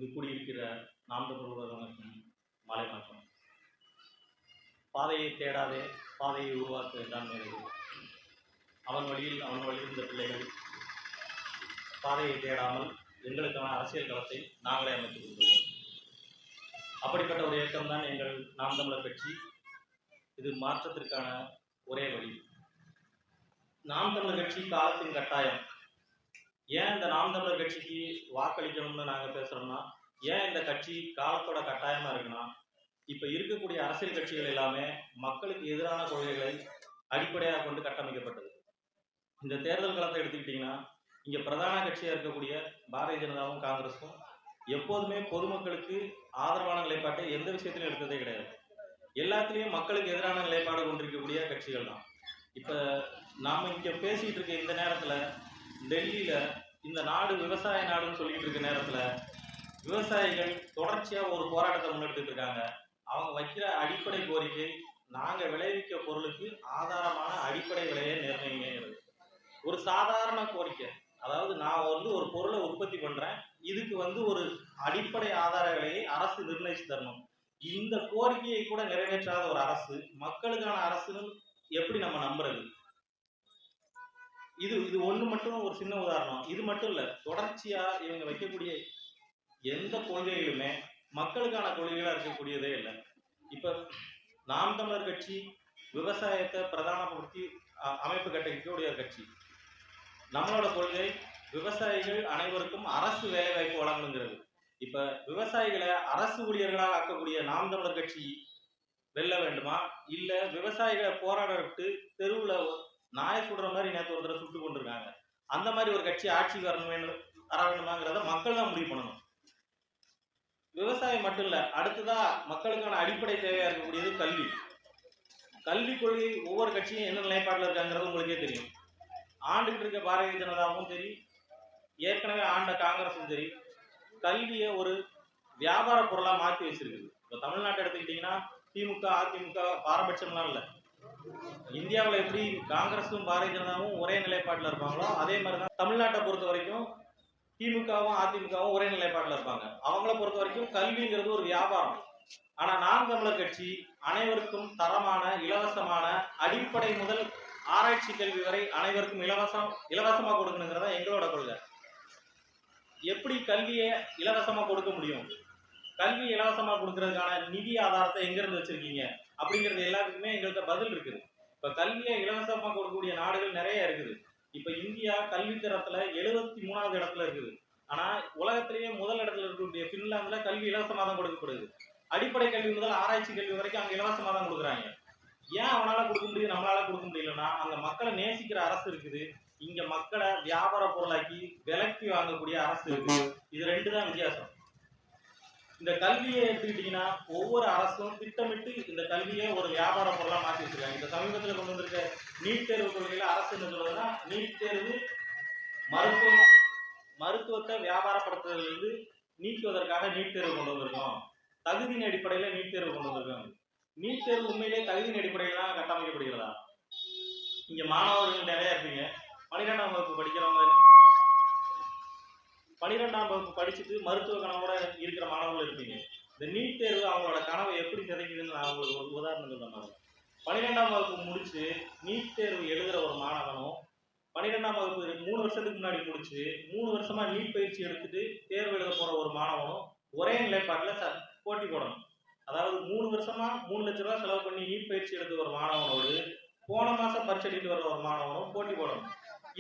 இங்கு கூடியிருக்கிற நாம் தமிழர்களுக்கும் மாலை வணக்கம். பாதையை தேடாதே, பாதையை உருவாக்க என்றான் மேலே. அவன் வழியிருந்த பிள்ளைகள் பாதையை தேடாமல் எங்களுக்கான அரசியல் களத்தை நாங்களே அமைத்துக் கொண்டோம். அப்படிப்பட்ட ஒரு இயக்கம் தான் எங்கள் நாம் தமிழர் கட்சி. இது மாற்றத்திற்கான ஒரே வழி. நாம் தமிழர் கட்சி காலத்தின் கட்டாயம். ஏன் இந்த நாம் தமிழர் கட்சிக்கு வாக்களிக்கணும்னு நாங்கள் பேசுகிறோம்னா, ஏன் இந்த கட்சி காலத்தோட கட்டாயமாக இருக்குன்னா, இப்போ இருக்கக்கூடிய அரசியல் கட்சிகள் எல்லாமே மக்களுக்கு எதிரான கொள்கைகளை அடிப்படையாக கொண்டு கட்டமைக்கப்பட்டது. இந்த தேர்தல் களத்தை எடுத்துக்கிட்டிங்கன்னா, இங்கே பிரதான கட்சியாக இருக்கக்கூடிய பாரதிய ஜனதாவும் காங்கிரஸும் எப்போதுமே பொதுமக்களுக்கு ஆதரவான நிலைப்பாட்டை எந்த விஷயத்திலும் எடுத்ததே கிடையாது. எல்லாத்துலேயும் மக்களுக்கு எதிரான நிலைப்பாடு கொண்டிருக்கக்கூடிய கட்சிகள் தான். இப்போ நாம் இங்கே பேசிகிட்டு இருக்க இந்த நேரத்தில் டெல்லியில் இந்த நாடு விவசாய நாடுன்னு சொல்லிட்டு இருக்க நேரத்தில் விவசாயிகள் தொடர்ச்சியாக ஒரு போராட்டத்தை முன்னெடுத்துட்டு இருக்காங்க. அவங்க வைக்கிற அடிப்படை கோரிக்கை, நாங்கள் விளைவிக்க பொருளுக்கு ஆதாரமான அடிப்படை விலையை நிர்ணயிங்கிறது. ஒரு சாதாரண கோரிக்கை. அதாவது நான் ஒரு பொருளை உற்பத்தி பண்ணுறேன், இதுக்கு ஒரு அடிப்படை ஆதார விலையை அரசு நிர்ணயிச்சு தரணும். இந்த கோரிக்கையை கூட நிறைவேற்றாத ஒரு அரசு மக்களுக்கான அரசுன்னு எப்படி நம்ம நம்புறது? இது ஒன்று மட்டும் ஒரு சின்ன உதாரணம். இது மட்டும் இல்லை, தொடர்ச்சியாக இவங்க வைக்கக்கூடிய எந்த கொள்கைகளுமே மக்களுக்கான கொள்கைகளாக இருக்கக்கூடியதே இல்லை. இப்போ நாம் தமிழர் கட்சி விவசாயத்தை பிரதானப்படுத்தி அமைப்பு கட்டக்கூடிய ஒரு கட்சி. நம்மளோட கொள்கை விவசாயிகள் அனைவருக்கும் அரசு வேலைவாய்ப்பு வழங்கணுங்கிறது. இப்போ விவசாயிகளை அரசு ஊழியர்களாக ஆக்கக்கூடிய நாம் தமிழர் கட்சி வெல்ல வேண்டுமா, இல்லை விவசாயிகளை போராட விட்டு தெருவில் நாயை சுடுற மாதிரி நேற்று ஒருத்தரை சுட்டு கொண்டிருக்காங்க, அந்த மாதிரி ஒரு கட்சி ஆட்சிக்கு வர வேண்டுமாங்கிறத மக்கள் தான் முடிவு பண்ணணும். விவசாயம் மட்டும் இல்லை, அடுத்ததா மக்களுக்கான அடிப்படை தேவையாக இருக்கக்கூடியது கல்வி. கல்வி கொள்கை ஒவ்வொரு கட்சியும் என்ன நிலைப்பாட்டில் இருக்காங்கிறது உங்களுக்கே தெரியும். ஆண்டுகிட்டு இருக்க பாரதிய ஜனதாவும் சரி, ஏற்கனவே ஆண்ட காங்கிரஸும் சரி, கல்வியை ஒரு வியாபார பொருளாக மாற்றி வச்சிருக்குது. இப்போ தமிழ்நாட்டை எடுத்துக்கிட்டிங்கன்னா திமுக அதிமுக பாரபட்சம்லாம் இல்லை. இந்தியாவில் எப்படி காங்கிரஸும் பாரதிய ஜனதாவும் ஒரே நிலைப்பாட்டில் இருப்பாங்களோ அதே மாதிரி தான் தமிழ்நாட்டை பொறுத்த வரைக்கும் திமுகவும் அதிமுகவும் ஒரே நிலைப்பாட்டில் இருப்பாங்க. அவங்கள பொறுத்த வரைக்கும் கல்விங்கிறது ஒரு வியாபாரம். ஆனால் நாம் தமிழர் கட்சி அனைவருக்கும் தரமான இலவசமான அடிப்படை முதல் ஆராய்ச்சி கல்வி வரை அனைவருக்கும் இலவசமாக கொடுக்கணுங்கிறதா எங்களோட கொள்கை. எப்படி கல்வியை இலவசமாக கொடுக்க முடியும்? கல்வி இலவசமாக கொடுக்கறதுக்கான நிதி ஆதாரத்தை எங்கேருந்து வச்சிருக்கீங்க அப்படிங்கிறது எல்லாத்துக்குமே எங்கள்கிட்ட பதில் இருக்குது. இப்போ கல்வியை இலவசமாக கொடுக்கக்கூடிய நாடுகள் நிறைய இருக்குது. இப்போ இந்தியா கல்வி தரத்தில் 73வது இடத்துல இருக்குது. ஆனால் உலகத்திலேயே முதல் இடத்துல இருக்கக்கூடிய ஃபின்லாந்தில் கல்வி இலவசமாக தான் கொடுக்கப்படுது. அடிப்படை கல்வி முதல் ஆராய்ச்சி கல்வி வரைக்கும் அங்கே இலவசமாக தான் கொடுக்குறாங்க. ஏன் அவனால் கொடுக்க முடியும், நம்மளால கொடுக்க முடியலன்னா, அங்கே மக்களை நேசிக்கிற அரசு இருக்குது, இங்கே மக்களை வியாபார பொருளாக்கி விலைக்கு வாங்கக்கூடிய அரசு இருக்குது. இது ரெண்டு தான் வித்தியாசம். இந்த கல்வியை எடுத்துக்கிட்டிங்கன்னா ஒவ்வொரு அரசும் திட்டமிட்டு இந்த கல்வியை ஒரு வியாபார பொருளாக மாற்றி வச்சிருக்காங்க. இந்த சமீபத்தில் கொண்டு வந்திருக்க நீட் தேர்வு கொள்கையில் அரசு என்ன சொல்றதுன்னா, நீட் தேர்வு மருத்துவத்தை வியாபாரப்படுத்துறதுலேருந்து நீக்குவதற்காக நீட் தேர்வு கொண்டு வந்திருக்கோம், தகுதியின் அடிப்படையில் நீட் தேர்வு கொண்டு வந்திருக்கோம். நீட் தேர்வு உண்மையிலே தகுதியின் அடிப்படையில் தான் கட்டமைக்கப்படுகிறதா? இங்கே மாணவர்கள் நிறைய இருப்பீங்க. 12ஆம் வகுப்பு படிக்கிறவங்க, 12ஆம் வகுப்பு படிச்சுட்டு மருத்துவ கனவோட இருக்கிற மாணவர்கள் இருப்பீங்க. இந்த நீட் தேர்வு அவங்களோட கனவை எப்படி கிடைக்குதுன்னு நான் உங்களுக்கு ஒரு உதாரணம் சொல்ல மாதிரி, 12ஆம் வகுப்பு முடிச்சு நீட் தேர்வு எழுதுகிற ஒரு மாணவனும் 12ஆம் வகுப்பு 3 வருஷத்துக்கு முன்னாடி முடிச்சு 3 வருஷமா நீட் பயிற்சி எடுத்துட்டு தேர்வு எழுத போகிற ஒரு மாணவனும் ஒரே நிலைப்பாட்டில் போட்டி போடணும். அதாவது 3 வருஷமா 3 லட்ச ரூபா செலவு பண்ணி நீட் பயிற்சி எடுத்து ஒரு மாணவனோடு போன மாதம் பரிட்சை எழுதிட்டு வர ஒரு மாணவனும் போட்டி போடணும்.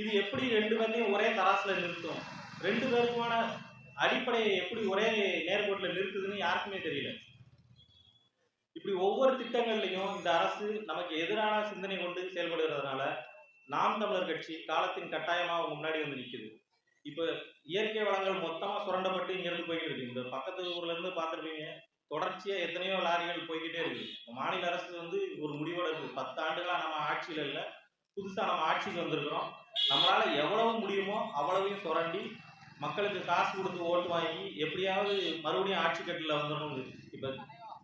இது எப்படி ரெண்டு பேரையும் ஒரே தராசில் நிறுத்தும்? ரெண்டு பேருக்குமான அடிப்படையை எப்படி ஒரே நேர்கோட்டில் நிறுத்துதுன்னு யாருக்குமே தெரியல. இப்படி ஒவ்வொரு திட்டங்கள்லையும் இந்த அரசு நமக்கு எதிரான சிந்தனை கொண்டு செயல்படுகிறதுனால நாம் தமிழர் கட்சி காலத்தின் கட்டாயமாக முன்னாடி நிற்குது. இப்போ இயற்கை வளங்கள் மொத்தமாக சுரண்டப்பட்டு இங்கேருந்து போய்கிட்டு இருக்கு. இந்த பக்கத்து ஊர்லேருந்து பார்த்துருப்பீங்க, தொடர்ச்சியாக எத்தனையோ லாரிகள் போய்கிட்டே இருக்குது. மாநில அரசு ஒரு முடிவோடு இருக்குது. 10 ஆண்டுகளாக நம்ம ஆட்சியில் இல்லை, புதுசாக நம்ம ஆட்சிக்கு வந்திருக்கிறோம், நம்மளால் எவ்வளவு முடியுமோ அவ்வளவையும் சுரண்டி மக்களுக்கு காசு கொடுத்து ஓட்டு வாங்கி எப்படியாவது மறுபடியும் ஆட்சி கட்டில் வந்துடணும். இப்போ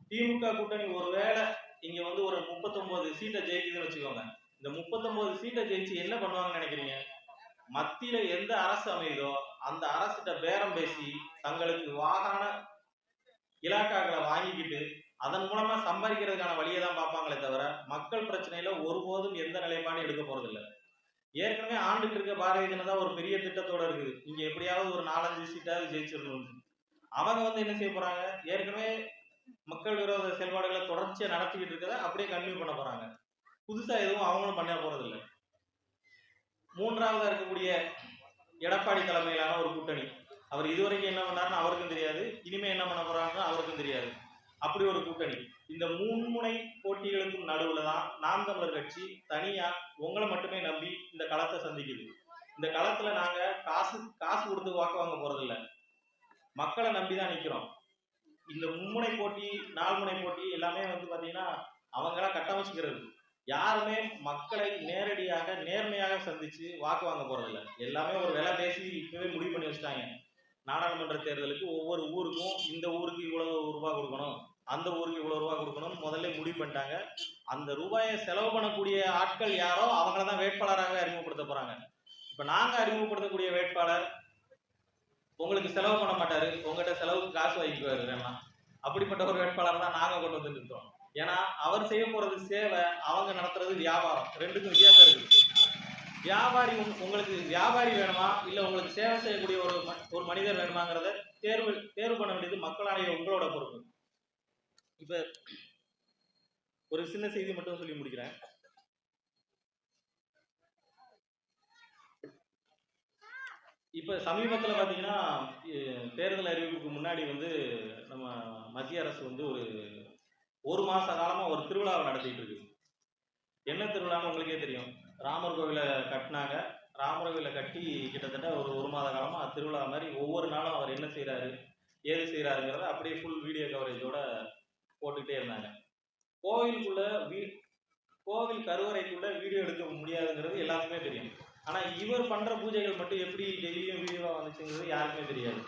திமுக கூட்டணி ஒருவேளை இங்கே ஒரு 39 சீட்டை ஜெயிக்குதுன்னு வச்சுக்கோங்க. இந்த 39 சீட்டை ஜெயிச்சு என்ன பண்ணுவாங்கன்னு நினைக்கிறீங்க? மத்தியில் எந்த அரசு அமையுதோ அந்த அரசிட்ட பேரம் பேசி தங்களுக்கு இலாக்காக்களை வாங்கிக்கிட்டு அதன் மூலமா சம்பாதிக்கிறதுக்கான வழியை தான் பார்ப்பாங்களே தவிர மக்கள் பிரச்சனையில ஒருபோதும் எந்த நிலைப்பாடும் எடுக்க போறதில்லை. ஏற்கனவே ஆண்டுட்டு இருக்க பாரதிய ஜனதா ஒரு பெரிய திட்டத்தோட இருக்குது, இங்க எப்படியாவது ஒரு 4-5 சீட்டாவது ஜெயிச்சிடணும். அவங்க என்ன செய்ய போறாங்க, ஏற்கனவே மக்கள் விரோத செயல்பாடுகளை தொடர்ச்சியா நடத்திக்கிட்டு இருக்கதை அப்படியே கண்டினியூ பண்ண போறாங்க. புதுசா எதுவும் அவங்களும் பண்ண போறதில்லை. மூன்றாவதா இருக்கக்கூடிய எடப்பாடி தலைமையிலான ஒரு கூட்டணி, அவர் இதுவரைக்கும் என்ன பண்ணாருன்னு அவருக்கும் தெரியாது, இனிமே என்ன பண்ண போறாங்கன்னு அவருக்கும் தெரியாது. அப்படி ஒரு கூட்டணி. இந்த மும்முனை போட்டிகளுக்கும் நடுவுல தான் நாம் தமிழர் கட்சி தனியா உங்களை மட்டுமே நம்பி இந்த களத்தை சந்திக்குது. இந்த களத்துல நாங்க காசு கொடுத்து வாக்கு வாங்க போறதில்லை, மக்களை நம்பி தான் நிக்கிறோம். இந்த மும்முனை போட்டி 4 முனை போட்டி எல்லாமே பாத்தீங்கன்னா அவங்களாம் கட்டமைச்சுக்கிறது. யாருமே மக்களை நேரடியாக நேர்மையாக சந்திச்சு வாக்கு வாங்க போறதில்லை. எல்லாமே ஒரு விலை பேசி இப்பவே முடிவு பண்ணி வச்சுட்டாங்க. நாடாளுமன்ற தேர்தலுக்கு ஒவ்வொரு ஊருக்கும் இந்த ஊருக்கு இவ்வளவு ரூபாய் கொடுக்கணும், அந்த ஊருக்கு இவ்வளவு ரூபாய் கொடுக்கணும் முதல்ல முடிவு பண்ணிட்டாங்க. அந்த ரூபாயை செலவு பண்ணக்கூடிய ஆட்கள் யாரோ அவங்கள தான் வேட்பாளராக அறிமுகப்படுத்த போறாங்க. இப்ப நாங்க அறிமுகப்படுத்தக்கூடிய வேட்பாளர் உங்களுக்கு செலவு பண்ண மாட்டாரு, உங்ககிட்ட செலவுக்கு காசு வாங்கிக்குவாரு வேணாம். அப்படிப்பட்ட ஒரு வேட்பாளர் தான் நாங்க கொண்டு வந்து நிறுத்தோம். ஏன்னா அவர் செய்ய போறது சேவை, அவங்க நடத்துறது வியாபாரம். ரெண்டுக்கும் வித்தியாசம் இருக்கு. வியாபாரி உங்களுக்கு வியாபாரி வேணுமா இல்ல உங்களுக்கு சேவை செய்யக்கூடிய ஒரு மனிதர் வேணுமாங்கிறத தேர்வு பண்ண வேண்டியது மக்களாகிய உங்களோட பொறுப்பு. இப்ப ஒரு சின்ன செய்தி மட்டும் சொல்லி முடிக்கிறேன். இப்ப சமீபத்தில் பாத்தீங்கன்னா தேர்தல் அறிவிப்புக்கு முன்னாடி நம்ம மத்திய அரசு ஒரு மாச காலமா ஒரு திருவிழாவை நடத்திட்டு இருக்கு. என்ன திருவிழான்னு உங்களுக்கே தெரியும். ராமர் கோவிலை கட்டினாங்க. ராமர் கோவிலை கட்டி கிட்டத்தட்ட ஒரு மாத காலமா திருவிழா மாதிரி ஒவ்வொரு நாளும் அவர் என்ன செய்யறாரு ஏது செய்யறாருங்கிறத அப்படியே ஃபுல் வீடியோ கவரேஜோட போட்டுக்கிட்டே இருந்தாங்க. கோவில் கருவறைக்குள்ள வீடியோ எடுக்க முடியாதுங்கிறது எல்லாருக்குமே தெரியும். ஆனா இவர் பண்ற பூஜைகள் மட்டும் எப்படி டெய்லியும் வீடியோவா வந்துச்சுங்கிறது யாருக்குமே தெரியாது.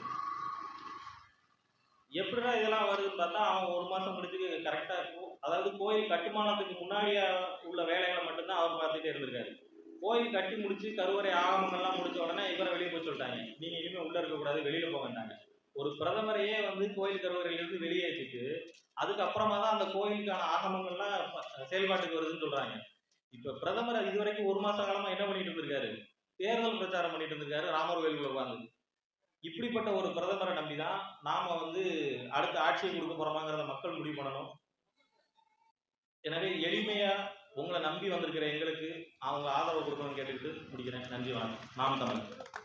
எப்படிதான் இதெல்லாம் வருதுன்னு பார்த்தா அவன் ஒரு மாசம் முடிச்சு கரெக்டா இருக்கும். அதாவது கோயில் கட்டுமானத்துக்கு முன்னாடியே உள்ள வேலைகளை மட்டும்தான் அவர் பார்த்துட்டே இருந்திருக்காரு. கோயில் கட்டி முடிச்சு கருவறை ஆகமங்கள்லாம் முடிச்ச உடனே இவரை வெளியே போய் சொல்லிட்டாங்க, நீங்க இனிமே உள்ள இருக்கக்கூடாது, வெளியில போக வேண்டாங்க. ஒரு பிரதமரையே கோயில் கருவறையிலிருந்து வெளியேற்றிட்டு அதுக்கப்புறமா தான் அந்த கோயிலுக்கான ஆகமங்கள்லாம் செயல்பாட்டுக்கு வருதுன்னு சொல்றாங்க. இப்ப பிரதமர் இதுவரைக்கும் ஒரு மாச காலமா என்ன பண்ணிட்டு இருந்திருக்காரு, தேர்தல் பிரச்சாரம் பண்ணிட்டு இருந்திருக்காரு ராமர் கோயிலுக்குள்ள உட்கார்ந்து. இப்படிப்பட்ட ஒரு பிரதமரை நம்பிதான் நாம அடுத்த ஆட்சியை கொடுக்க போறோமாங்கிறத மக்கள் முடிவு பண்ணணும். எனவே எளிமையா உங்களை நம்பி வந்திருக்கிற எங்களுக்கு அவங்க ஆதரவு கொடுக்கணும்னு கேட்டுக்கிட்டு முடிக்கிறேன். நன்றி, வணக்கம். நாம் தமிழர்.